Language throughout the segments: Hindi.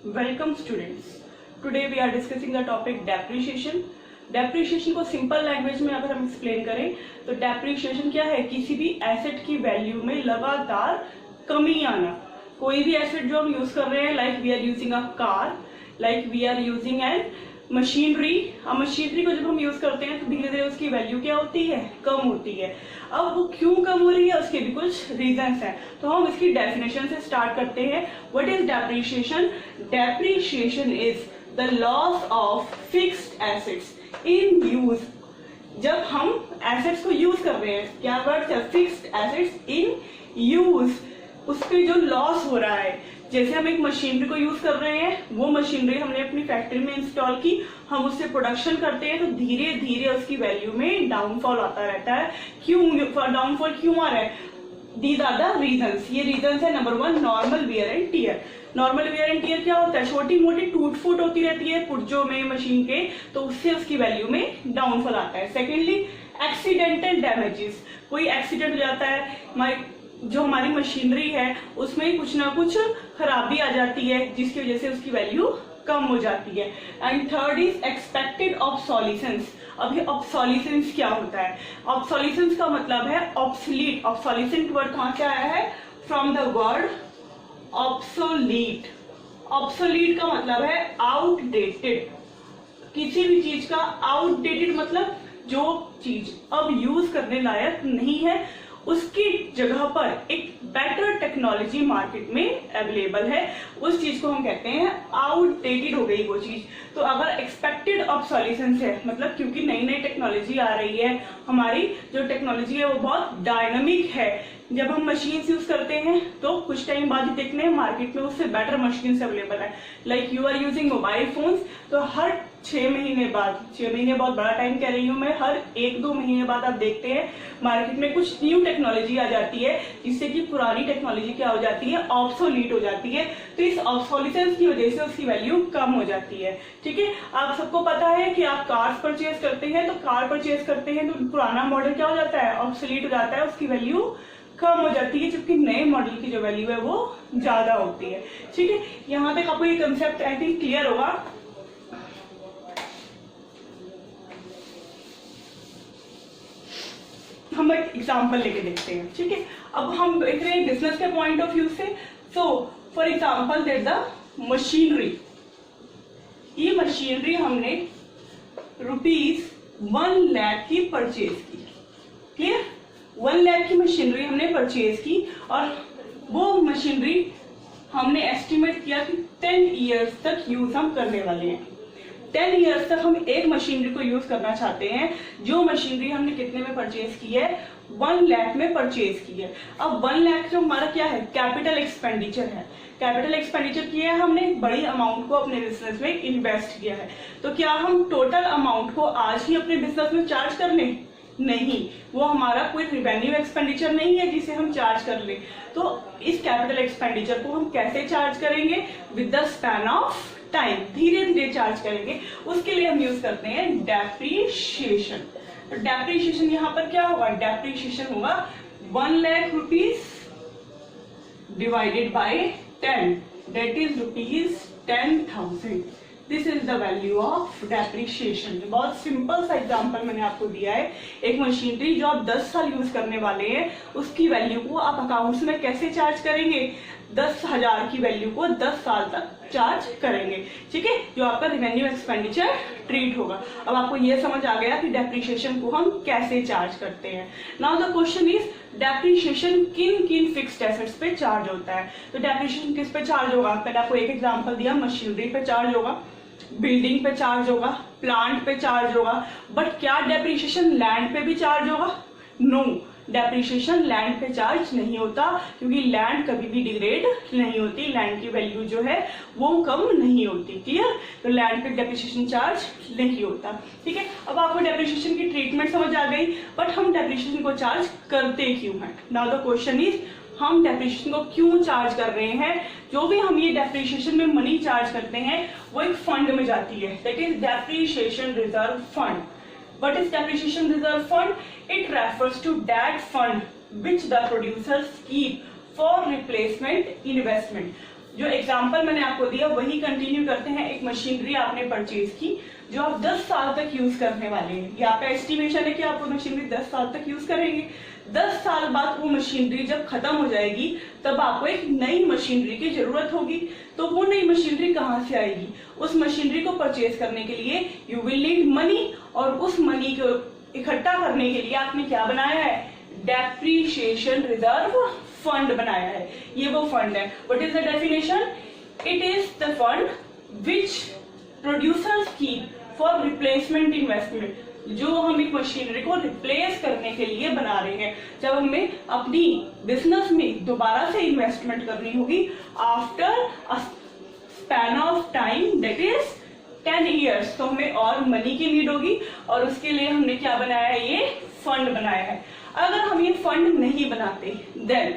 Welcome students. Today we are discussing the topic depreciation. Depreciation को सिंपल लैंग्वेज में अगर हम एक्सप्लेन करें तो डेप्रिशिएशन क्या है, किसी भी एसेट की वैल्यू में लगातार कमी आना। कोई भी एसेट जो हम यूज कर रहे हैं, like we are using a car, like we are using an machinery. अब मशीनरी को जब हम यूज करते हैं तो धीरे धीरे उसकी वैल्यू क्या होती है, कम होती है। अब वो क्यों कम हो रही है, उसके भी कुछ रीजंस हैं। तो हम इसकी डेफिनेशन से स्टार्ट करते हैं। What is depreciation? Depreciation is the loss of fixed assets in use. जब हम एसेट्स को यूज कर रहे हैं, क्या वर्ड है, फिक्स्ड एसेट्स इन यूज, उस पे जो लॉस हो रहा है। जैसे हम एक मशीनरी को यूज कर रहे हैं, वो मशीनरी हमने अपनी फैक्ट्री में इंस्टॉल की, हम उससे प्रोडक्शन करते हैं तो धीरे धीरे उसकी वैल्यू में डाउनफॉल आता रहता है। क्यों डाउनफॉल क्यों आ रहा है? These are the reasons. ये रीजंस है, number 1 normal wear and tear. Normal wear and tear क्या होता है, छोटी मोटी टूट फूट होती रहती है पुर्जों में मशीन के, तो उससे उसकी वैल्यू में डाउनफॉल आता है। Secondly accidental damages. कोई एक्सीडेंट हो जाता है, जो हमारी मशीनरी है उसमें कुछ ना कुछ खराबी आ जाती है जिसकी वजह से उसकी वैल्यू कम हो जाती है। And third is expected obsolescence. अब ये ऑब्सोलिसेंस क्या होता है? ऑब्सोलिसेंस का मतलब है ऑब्सोलीट। ऑब्सोलिसेंट वर्ड कहां से आया है? From the word obsolete. Obsolete का मतलब है आउटडेटेड। किसी भी चीज का आउटडेटेड मतलब जो चीज अब यूज करने लायक नहीं है, उसकी जगह पर एक बेटर टेक्नोलॉजी मार्केट में अवेलेबल है, उस चीज को हम कहते हैं आउटडेटेड हो गई वो चीज। तो अगर एक्सपेक्टेड ऑब्सोलिसेंस है, मतलब क्योंकि नई नई टेक्नोलॉजी आ रही है, हमारी जो टेक्नोलॉजी है वो बहुत डायनामिक है। जब हम मशीन यूज करते हैं तो कुछ टाइम बाद ही देखने हैं मार्केट में उससे बेटर मशीन अवेलेबल है। Like you are using mobile phones, तो हर 6 महीने बाद, 6 महीने बहुत बड़ा टाइम कह रही हूँ मैं, हर 1-2 महीने बाद आप देखते हैं मार्केट में कुछ न्यू टेक्नोलॉजी आ जाती है जिससे कि पुरानी टेक्नोलॉजी क्या हो जाती है, ऑब्सोलीट हो जाती है। तो इस ऑब्सोलिसेंस की वजह से उसकी वैल्यू कम हो जाती है। ठीक है, आप सबको पता है कि आप कार्स परचेज करते हैं, तो कार परचेज करते हैं तो पुराना मॉडल क्या हो जाता है, ऑब्सोलीट हो जाता है, उसकी वैल्यू कम हो जाती है, जबकि नए मॉडल की जो वैल्यू है वो ज्यादा होती है। ठीक है, यहां तक आपको ये कंसेप्ट आई थिंक क्लियर होगा। हम एक एग्जांपल लेके देखते हैं। ठीक है, अब हम देख रहे हैं बिजनेस के पॉइंट ऑफ व्यू से। So for example there the machinery. ये मशीनरी हमने ₹1 लाख की परचेज की। क्लियर? 1 लाख की मशीनरी हमने परचेज की और वो मशीनरी हमने एस्टिमेट किया कि 10 इयर्स तक यूज हम करने वाले हैं। 10 इयर्स तक हम एक मशीनरी को यूज करना चाहते हैं। जो मशीनरी हमने कितने में परचेज की है, 1 लाख में परचेज की है। अब 1 लाख जो हमारा क्या है, कैपिटल एक्सपेंडिचर है। कैपिटल एक्सपेंडिचर किया है हमने, बड़ी अमाउंट को अपने बिजनेस में इन्वेस्ट किया है। तो क्या हम टोटल अमाउंट को आज ही अपने बिजनेस में चार्ज कर लें? नहीं, वो हमारा कोई रिवेन्यू एक्सपेंडिचर नहीं है जिसे हम चार्ज कर ले। तो इस कैपिटल एक्सपेंडिचर को हम कैसे चार्ज करेंगे? With the span of time, धीरे धीरे चार्ज करेंगे। उसके लिए हम यूज करते हैं डेप्रीशिएशन। तो डेप्रीशिएशन यहाँ पर क्या होगा, डेप्रीशिएशन होगा 1 lakh rupees divided by 10, that is ₹10,000। This is the value of depreciation. बहुत सिंपल सा एग्जांपल मैंने आपको दिया है। एक मशीनरी जो आप 10 साल यूज करने वाले हैं, उसकी वैल्यू को आप अकाउंट्स में कैसे चार्ज करेंगे? 10,000 की वैल्यू को 10 साल तक चार्ज करेंगे। ठीक है, जो आपका रिवेन्यू एक्सपेंडिचर ट्रीट होगा। अब आपको ये समझ आ गया कि डेप्रीशिएशन को हम कैसे चार्ज करते हैं। Now the question is, depreciation किन किन फिक्स्ड एसेट्स पे चार्ज होता है? तो डेप्रीशिएशन किस पे चार्ज होगा? मैंने आपको एक एग्जांपल दिया, मशीनरी पे चार्ज होगा, बिल्डिंग पे चार्ज होगा, प्लांट पे चार्ज होगा। बट क्या डेप्रीशिएशन लैंड पे भी चार्ज होगा? नो, डेप्रीशिएशन लैंड पे चार्ज नहीं होता, क्योंकि लैंड कभी भी डिग्रेड नहीं होती, लैंड की वैल्यू जो है वो कम नहीं होती। क्लियर? तो लैंड पे डेप्रीशिएशन चार्ज नहीं होता। ठीक है, अब आपको डेप्रीशिएशन की ट्रीटमेंट समझ आ गई, बट हम डेप्रीशिएशन को चार्ज करते क्यों हैं? नाउ द क्वेश्चन इज, हम डेप्रीशिएशन को क्यों चार्ज कर रहे हैं? जो भी हम ये डेप्रीशिएशन में मनी चार्ज करते हैं वो एक फंड में जाती है, that is depreciation reserve fund. What is depreciation reserve fund? It refers to that fund which the producers keep for replacement investment. जो एग्जाम्पल मैंने आपको दिया वही कंटिन्यू करते हैं। एक मशीनरी आपने परचेज की जो आप 10 साल तक यूज करने वाले हैं, ये आपका एस्टिमेशन है कि आप वो मशीनरी 10 साल तक यूज करेंगे। 10 साल बाद वो मशीनरी जब खत्म हो जाएगी तब आपको एक नई मशीनरी की जरूरत होगी। तो वो नई मशीनरी कहाँ से आएगी? उस मशीनरी को परचेज करने के लिए यू विल नीड मनी, और उस मनी को इकट्ठा करने के लिए आपने क्या बनाया है? डेप्रीशिएशन रिजर्व फंड बनाया है। ये वो फंड है। What is the definition? It is the fund which producers keep for replacement investment, जो हम एक मशीनरी को रिप्लेस करने के लिए बना रहे हैं। जब हमें अपनी बिजनेस में दोबारा से इन्वेस्टमेंट करनी होगी after a span of time that is 10 years, तो हमें और मनी की नीड होगी, और उसके लिए हमने क्या बनाया है? ये फंड बनाया है। अगर हम ये फंड नहीं बनाते, देन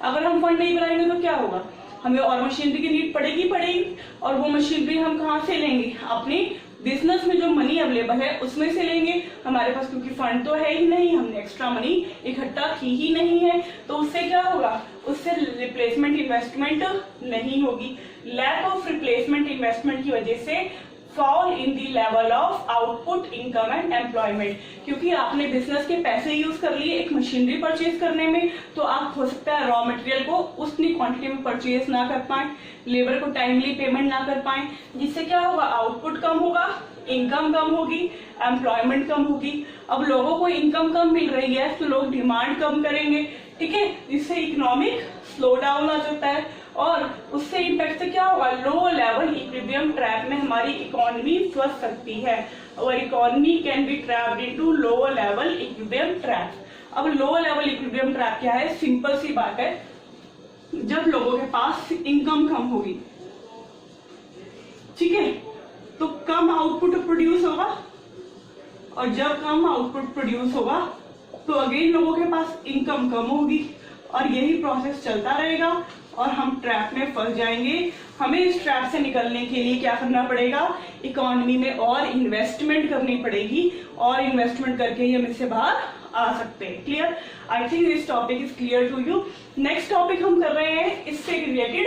अगर हम फंड नहीं बनाएंगे तो क्या होगा? हमें और मशीनरी की नीड पड़ेगी, और वो मशीनरी हम कहाँ से लेंगे? अपनी बिजनेस में जो मनी अवेलेबल है उसमें से लेंगे। हमारे पास क्योंकि फंड तो है ही नहीं, हमने एक्स्ट्रा मनी इकट्ठा की ही नहीं है, तो उससे क्या होगा? उससे रिप्लेसमेंट इन्वेस्टमेंट नहीं होगी। लैक ऑफ रिप्लेसमेंट इन्वेस्टमेंट की वजह से fall in the level of output, income and employment, क्योंकि आपने बिजनेस के पैसे यूज कर लिए एक मशीनरी परचेज करने में, तो आप हो सकता है रॉ मटेरियल को उतनी क्वांटिटी में परचेज ना कर पाए, लेबर को टाइमली पेमेंट ना कर पाए, जिससे क्या होगा? आउटपुट कम होगा, इनकम कम होगी, एम्प्लॉयमेंट कम होगी। अब लोगों को इनकम कम मिल रही है तो लोग डिमांड कम करेंगे, ठीक है, जिससे इकोनॉमिक स्लो डाउन आ जाता है, और उससे इम्पैक्ट से क्या होगा? लो लेवल इक्विलिब्रियम ट्रैप में हमारी इकोनॉमी फंस सकती है, और economy can be trapped into low level equilibrium trap. अब लो लेवल इक्विलिब्रियम ट्रैप क्या है? सिंपल सी बात है, जब लोगों के पास इनकम कम होगी, ठीक है, तो कम आउटपुट प्रोड्यूस होगा, और जब कम आउटपुट प्रोड्यूस होगा तो अगेन लोगों के पास इनकम कम होगी, और यही प्रोसेस चलता रहेगा, और हम ट्रैप में फंस जाएंगे। हमें इस ट्रैप से निकलने के लिए क्या करना पड़ेगा? इकोनॉमी में और इन्वेस्टमेंट करनी पड़ेगी, और इन्वेस्टमेंट करके ही हम इससे बाहर आ सकते हैं। Clear? I think this topic is clear to you. Next topic हम कर रहे हैं इससे रिलेटेड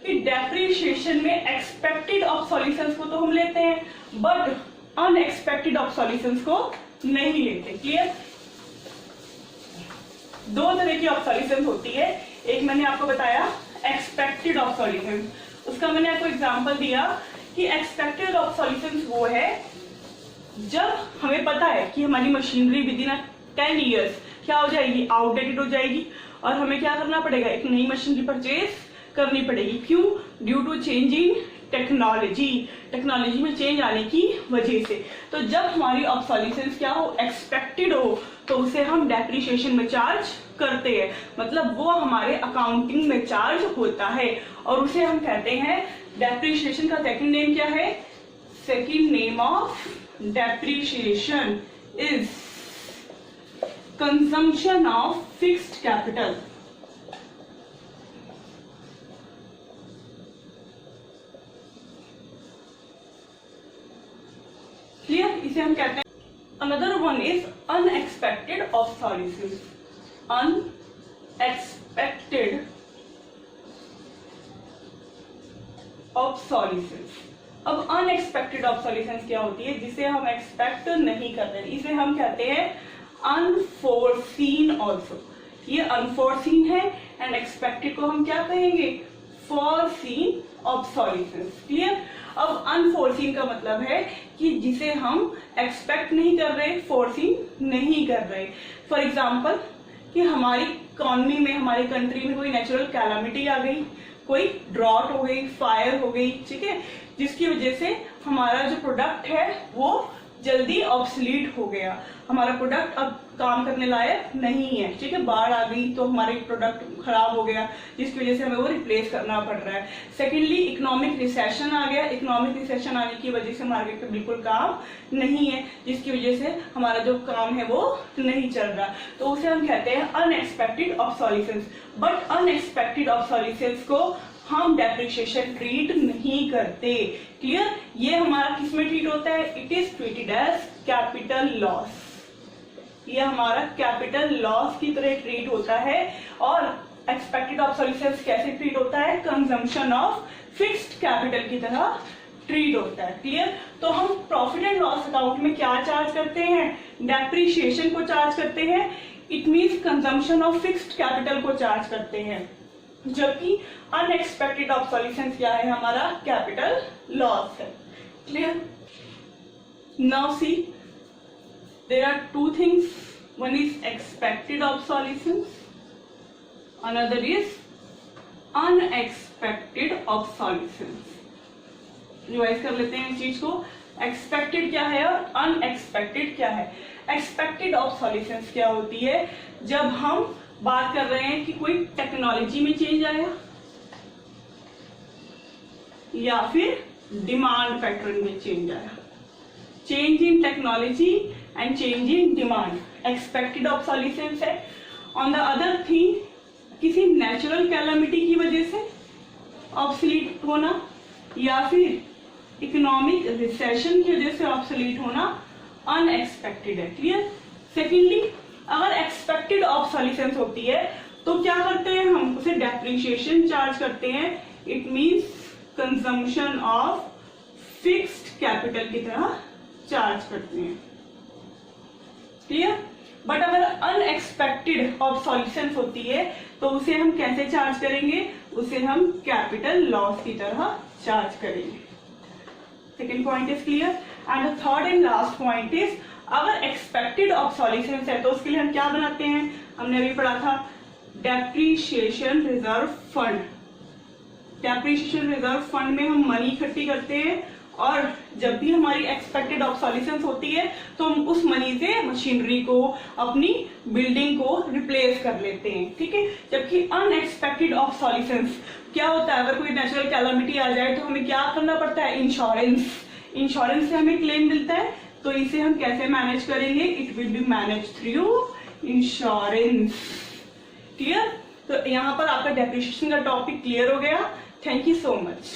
कि डेप्रीशिएशन में एक्सपेक्टेड ऑब्सोलिसेंस को तो हम लेते हैं, बट अनएक्सपेक्टेड ऑब्सोलिसेंस को नहीं लेते। क्लियर? दो तरह की ऑब्सोलिसेंस होती है। एक मैंने आपको बताया एक्सपेक्टेड ऑब्सोलिसेंस, उसका मैंने आपको एग्जांपल दिया कि एक्सपेक्टेड ऑब्सोलिसेंस वो है जब हमें पता है कि हमारी मशीनरी विद इन 10 years क्या हो जाएगी? आउटडेटेड हो जाएगी, और हमें क्या करना पड़ेगा? एक नई मशीनरी परचेज करनी पड़ेगी। क्यों? Due to change in technology में चेंज आने की वजह से। तो जब हमारी ऑब्सोलिसेंस क्या हो? एक्सपेक्टेड हो, तो उसे हम डेप्रीशिएशन में चार्ज करते हैं, मतलब वो हमारे अकाउंटिंग में चार्ज होता है, और उसे हम कहते हैं डेप्रीशिएशन का सेकंड नेम क्या है? Second name of depreciation is consumption of fixed capital. Clear? इसे हम कहते हैं। Another one is unexpected obsolescence. Unexpected obsolescence. अब अनएक्सपेक्टेड ऑब्सोलिसेंस क्या होती है? जिसे हम एक्सपेक्ट नहीं करते, इसे हम कहते हैं अनफोर्सीन ऑल्सो। ये अनफोर्सीन है, एंड एक्सपेक्टेड को हम क्या कहेंगे? Foreseen obsolescence. क्लियर? अब अनफोर्सीन का मतलब है कि जिसे हम एक्सपेक्ट नहीं कर रहे, फोर्सीन नहीं कर रहे। फॉर एग्जाम्पल कि हमारी इकोनॉमी में, हमारी कंट्री में कोई नेचुरल कैलामिटी आ गई, कोई ड्रॉट हो गई, फायर हो गई, ठीक है, जिसकी वजह से हमारा जो प्रोडक्ट है वो जल्दी ऑब्सलीट हो गया, हमारा प्रोडक्ट अब काम करने लायक नहीं है, ठीक है, बाढ़ आ गई तो हमारे प्रोडक्ट खराब हो गया, जिसकी वजह से हमें वो रिप्लेस करना पड़ रहा है। सेकेंडली, इकोनॉमिक रिसेशन आ गया, इकोनॉमिक रिसेशन आने की वजह से मार्केट में बिल्कुल काम नहीं है, जिसकी वजह से हमारा जो काम है वो नहीं चल रहा, तो उसे हम कहते हैं unexpected obsolescence. But unexpected obsolescence को हम डेप्रिसिएशन ट्रीट नहीं करते। क्लियर? ये हमारा किसमें ट्रीट होता है? It is treated as capital loss. ये हमारा कैपिटल लॉस की तरह ट्रीट होता है, और एक्सपेक्टेड ऑब्सोलिसेंस कैसे ट्रीट होता है, कंजम्पशन ऑफ फिक्स्ड कैपिटल की तरह ट्रीट होता है। क्लियर? तो हम प्रॉफिट एंड लॉस अकाउंट में क्या चार्ज करते हैं, डेप्रिशिएशन को चार्ज करते हैं, it means consumption of fixed capital को चार्ज करते हैं, जबकि अनएक्सपेक्टेड ऑब्सोलिसेंस क्या है, हमारा कैपिटल लॉस है। Clear? Now see, there are two things, one is expected obsolescence, another is unexpected obsolescence. Revise कर लेते हैं इस चीज को, एक्सपेक्टेड क्या है और अनएक्सपेक्टेड क्या है। एक्सपेक्टेड ऑब्सोलिसेंस क्या होती है, जब हम बात कर रहे हैं कि कोई टेक्नोलॉजी में चेंज आया या फिर डिमांड पैटर्न में चेंज आया, change in technology and change in demand, expected obsolescence है। ऑन द अदर थिंग, किसी नेचुरल कैलामिटी की वजह से ऑब्सोलीट होना या फिर इकोनॉमिक रिसेशन की वजह से ऑब्सोलीट होना अनएक्सपेक्टेड है। क्लियर? सेकेंडली, अगर एक्सपेक्टेड ऑब्सोलिसेंस होती है तो क्या करते हैं हम, उसे डेप्रिशिएशन चार्ज करते हैं, it means consumption of fixed capital की तरह चार्ज करते हैं। क्लियर? बट अगर अनएक्सपेक्टेड ऑब्सोलिसेंस होती है तो उसे हम कैसे चार्ज करेंगे, उसे हम कैपिटल लॉस की तरह चार्ज करेंगे। Second point is clear. And the third and last point is, अगर एक्सपेक्टेड ऑब्सोलिसेंस है तो उसके लिए हम क्या बनाते हैं, हमने अभी पढ़ा था depreciation reserve fund. Depreciation reserve fund में हम मनी इकट्ठी करते हैं और जब भी हमारी एक्सपेक्टेड ऑब्सोलिसेंस होती है तो हम उस मनी से मशीनरी को, अपनी बिल्डिंग को रिप्लेस कर लेते हैं। ठीक है? जबकि अनएक्सपेक्टेड ऑब्सोलिसेंस क्या होता है, अगर कोई नेचुरल कैलामिटी आ जाए तो हमें क्या करना पड़ता है, इंश्योरेंस। इंश्योरेंस से हमें क्लेम मिलता है, तो इसे हम कैसे मैनेज करेंगे, it will be manage through insurance. Clear? तो यहाँ पर आपका डेप्रिसिएशन का टॉपिक क्लियर हो गया। Thank you so much.